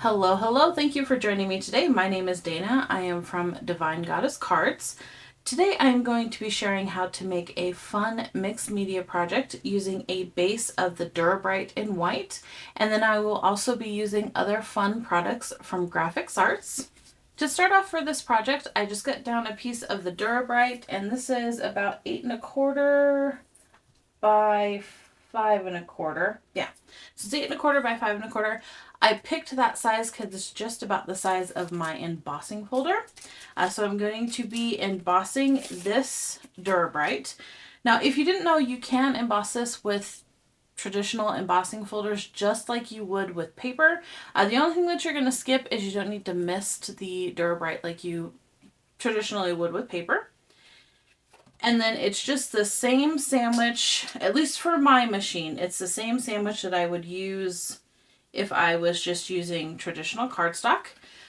Hello, hello. Thank you for joining me today. My name is Dana. I am from Divine Goddess Cards. Today I'm going to be sharing how to make a fun mixed media project using a base of the Dura-Bright in white, and then I will also be using other fun products from GrafixArts. To start off for this project, I just got down a piece of the Dura-Bright, and this is about 8¼ by 5¼ Yeah, so it's 8¼ by 5¼ I picked that size because it's just about the size of my embossing folder. So I'm going to be embossing this Dura-Bright. Now, if you didn't know, you can emboss this with traditional embossing folders just like you would with paper. The only thing that you're going to skip is you don't need to mist the Dura-Bright like you traditionally would with paper. And then it's just the same sandwich, at least for my machine, it's the same sandwich that I would use if I was just using traditional cardstock.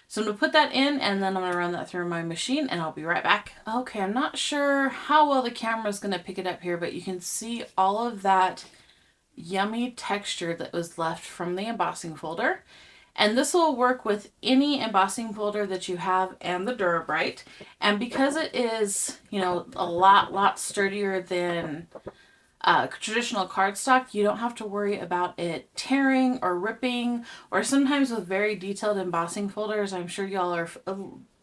So I'm going to put that in and then I'm going to run that through my machine and I'll be right back. Okay, I'm not sure how well the camera is going to pick it up here, but you can see all of that yummy texture that was left from the embossing folder. And this will work with any embossing folder that you have and the Dura-Bright. And because it is, a lot sturdier than traditional cardstock, you don't have to worry about it tearing or ripping, or sometimes with very detailed embossing folders, I'm sure y'all are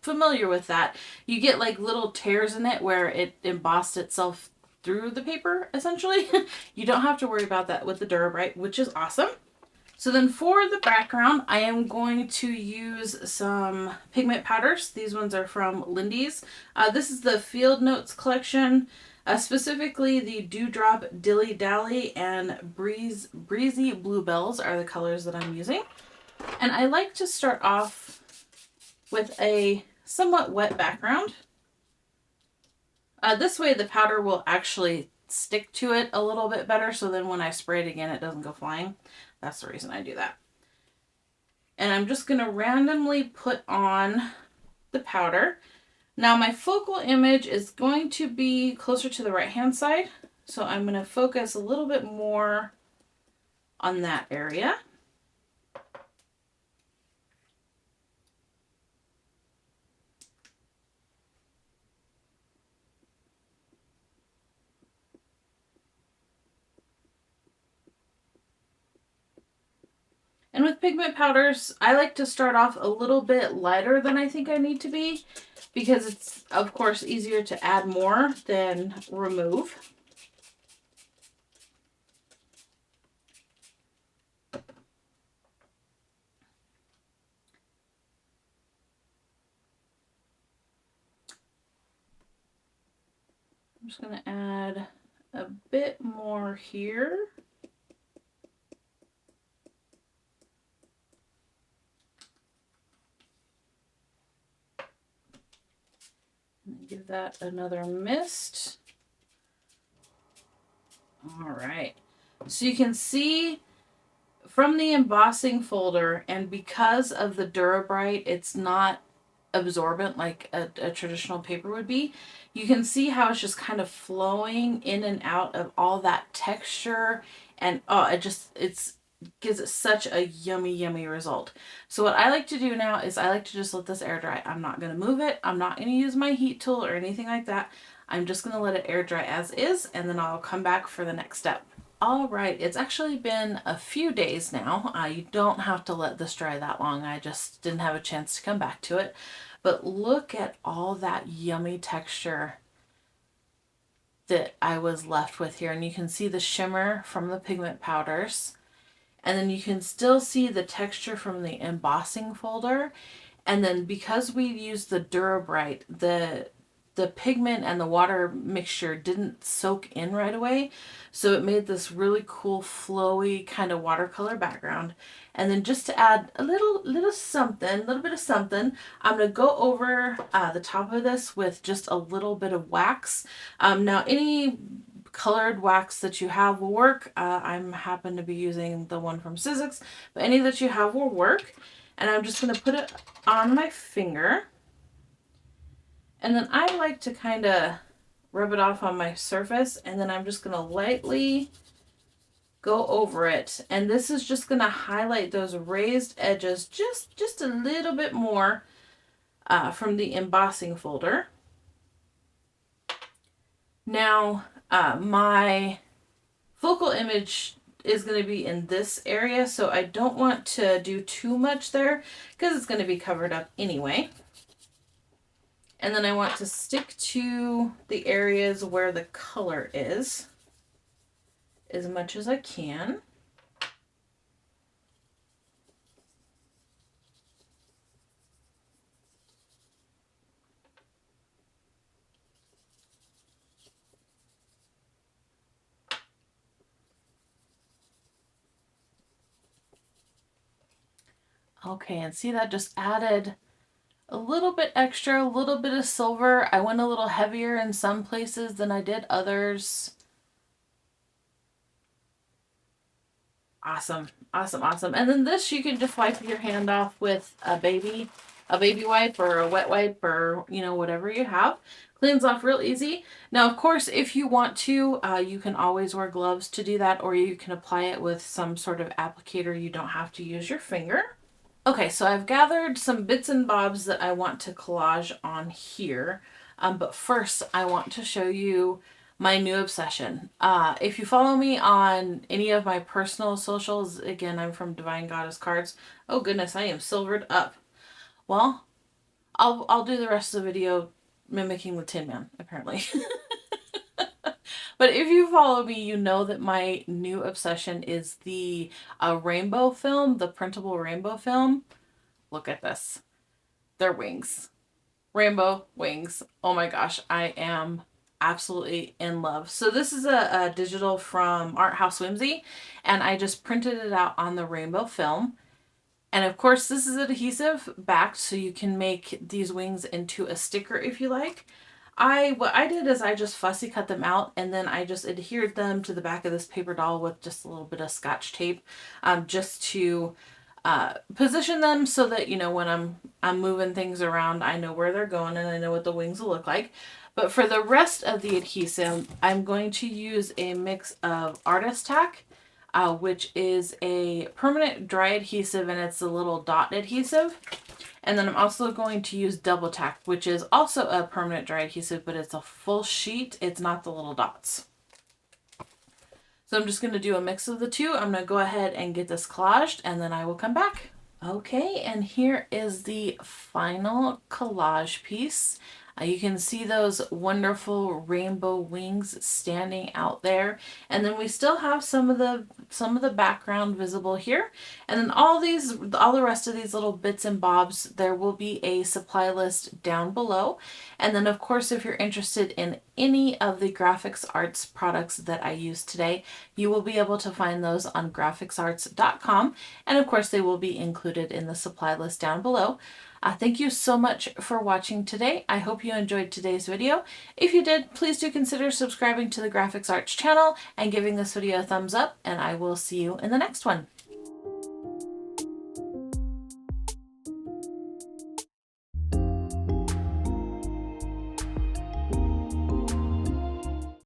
familiar with that. You get like little tears in it where it embossed itself through the paper, essentially. You don't have to worry about that with the Dura-Bright, which is awesome. So then for the background, I am going to use some pigment powders. These ones are from Lindys. This is the Field Notes collection, specifically the Dewdrop Dilly Dally and Breezy Bluebells are the colors that I'm using. And I like to start off with a somewhat wet background. This way the powder will actually stick to it a little bit better, so then when I spray it again, it doesn't go flying. That's the reason I do that. And I'm just going to randomly put on the powder. Now my focal image is going to be closer to the right hand side, so I'm going to focus a little bit more on that area. And with pigment powders, I like to start off a little bit lighter than I think I need to be, because it's, of course, easier to add more than remove. I'm just going to add a bit more here. Give that another mist. All right. So you can see from the embossing folder, and because of the Dura-Bright, it's not absorbent like a traditional paper would be. You can see how it's just kind of flowing in and out of all that texture, and it gives it such a yummy result. So what I like to do now is I like to just let this air dry. I'm not going to move it. I'm not going to use my heat tool or anything like that. I'm just going to let it air dry as is, and then I'll come back for the next step. All right, it's actually been a few days now. You don't have to let this dry that long. I just didn't have a chance to come back to it. But look at all that yummy texture that I was left with here. And you can see the shimmer from the pigment powders. And then you can still see the texture from the embossing folder. And then because we used the Dura-Bright, the pigment and the water mixture didn't soak in right away. So it made this really cool, flowy kind of watercolor background. And then just to add a little bit of something, I'm going to go over the top of this with just a little bit of wax. Now any colored wax that you have will work. I'm happen to be using the one from Sizzix, but any that you have will work. And I'm just going to put it on my finger. And then I like to kind of rub it off on my surface, and then I'm just going to lightly go over it. And this is just going to highlight those raised edges just a little bit more from the embossing folder. Now, my focal image is going to be in this area, so I don't want to do too much there because it's going to be covered up anyway. And then I want to stick to the areas where the color is as much as I can. Okay, and see, that just added a little bit extra, a little bit of silver. I went a little heavier in some places than I did others. Awesome, awesome, awesome. And then this, you can just wipe your hand off with a baby wipe or a wet wipe, or, you know, whatever you have. Cleans off real easy. Now, of course, if you want to, you can always wear gloves to do that, or you can apply it with some sort of applicator. You don't have to use your finger. Okay, so I've gathered some bits and bobs that I want to collage on here. But first, I want to show you my new obsession. If you follow me on any of my personal socials, again, I'm from Divine Goddess Cards. Oh goodness, I am silvered up. Well, I'll do the rest of the video mimicking the Tin Man, apparently. But if you follow me, you know that my new obsession is the rainbow film, the printable rainbow film. Look at this. They're wings. Rainbow wings. Oh my gosh, I am absolutely in love. So this is a digital from House Whimsy, and I just printed it out on the rainbow film. And of course, this is adhesive backed, so you can make these wings into a sticker if you like. What I did is I just fussy cut them out, and then I just adhered them to the back of this paper doll with just a little bit of Scotch tape, just to position them so that, you know, when I'm moving things around, I know where they're going and I know what the wings will look like. But for the rest of the adhesive, I'm going to use a mix of Artist-Tac, which is a permanent dry adhesive, and it's a little dot adhesive. And then I'm also going to use Double Tack, which is also a permanent dry adhesive, but it's a full sheet. It's not the little dots. So I'm just going to do a mix of the two. I'm going to go ahead and get this collaged, and then I will come back. Okay, and here is the final collage piece. You can see those wonderful rainbow wings standing out there, and then we still have some of the background visible here, and then all the rest of these little bits and bobs, there will be a supply list down below. And then of course, if you're interested in any of the GrafixArts products that I used today, you will be able to find those on GrafixArts.com, and of course they will be included in the supply list down below. Thank you so much for watching today. I hope you enjoyed today's video. If you did, please do consider subscribing to the GrafixArts channel and giving this video a thumbs up, and I will see you in the next one.